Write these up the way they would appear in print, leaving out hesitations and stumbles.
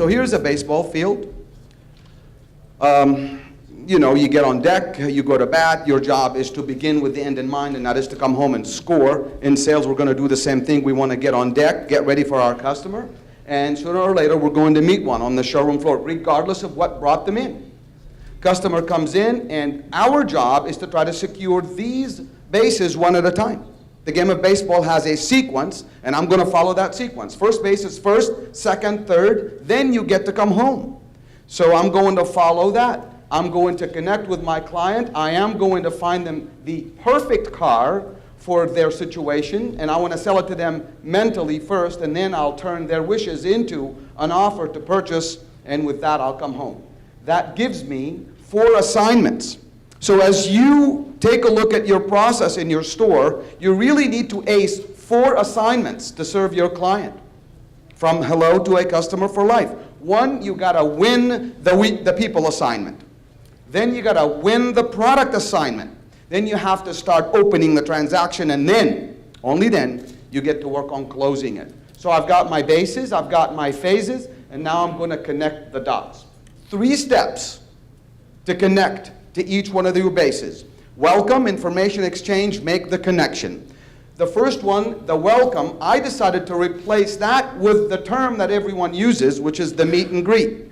So here's a baseball field. You get on deck, you go to bat. Your job is to begin with the end in mind, and that is to come home and score. In sales, we're going to do the same thing. We want to get on deck, get ready for our customer, and sooner or later, we're going to meet one on the showroom floor, regardless of what brought them in. Customer comes in, and our job is to try to secure these bases one at a time. The game of baseball has a sequence, and I'm going to follow that sequence. First base is first, second, third, then you get to come home. So I'm going to follow that. I'm going to connect with my client. I am going to find them the perfect car for their situation, and I want to sell it to them mentally first, and then I'll turn their wishes into an offer to purchase, and with that I'll come home. That gives me 4 assignments. So as you take a look at your process in your store, you really need to ace 4 assignments to serve your client. From hello to a customer for life. 1, you gotta win the people assignment. Then you gotta win the product assignment. Then you have to start opening the transaction, and then, only then, you get to work on closing it. So I've got my bases, I've got my phases, and now I'm gonna connect the dots. 3 steps to connect to each one of your bases. Welcome, information exchange, make the connection. The first one, the welcome, I decided to replace that with the term that everyone uses, which is the meet and greet.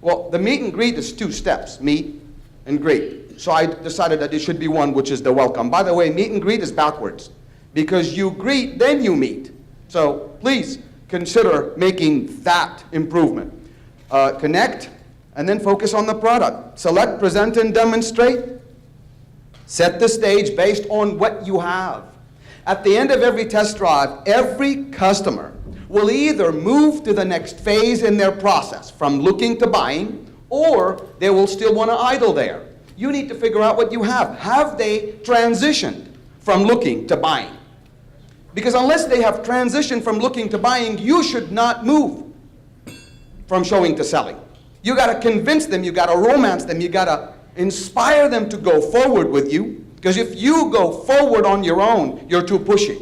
Well, the meet and greet is 2 steps, meet and greet. So I decided that it should be one, which is the welcome. By the way, meet and greet is backwards, because you greet, then you meet. So please consider making that improvement. Connect, and then focus on the product. Select, present, and demonstrate. Set the stage based on what you have. At the end of every test drive, every customer will either move to the next phase in their process, from looking to buying, or they will still want to idle there. You need to figure out what you have. Have they transitioned from looking to buying? Because unless they have transitioned from looking to buying, you should not move from showing to selling. You got to convince them, you got to romance them, you got to inspire them to go forward with you. Because if you go forward on your own, you're too pushy.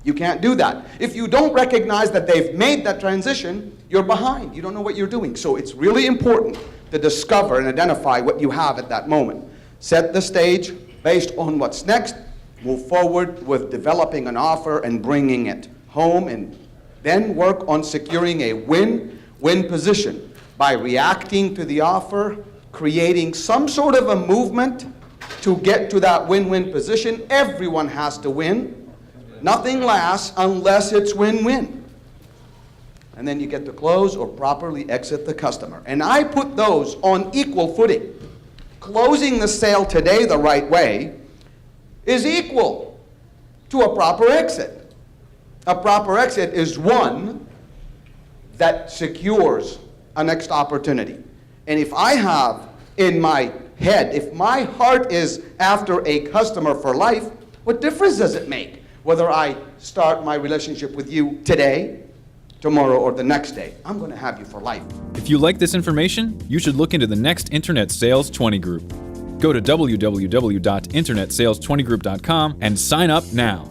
You can't do that. If you don't recognize that they've made that transition, you're behind. You don't know what you're doing. So it's really important to discover and identify what you have at that moment. Set the stage based on what's next. Move forward with developing an offer and bringing it home, and then work on securing a win-win position by reacting to the offer, creating some sort of a movement to get to that win-win position. Everyone has to win. Nothing lasts unless it's win-win. And then you get to close or properly exit the customer. And I put those on equal footing. Closing the sale today the right way is equal to a proper exit. A proper exit is one that secures a next opportunity. And if I have in my head, if my heart is after a customer for life, what difference does it make whether I start my relationship with you today, tomorrow, or the next day? I'm going to have you for life. If you like this information, you should look into the next Internet Sales 20 Group. Go to www.internetsales20group.com and sign up now.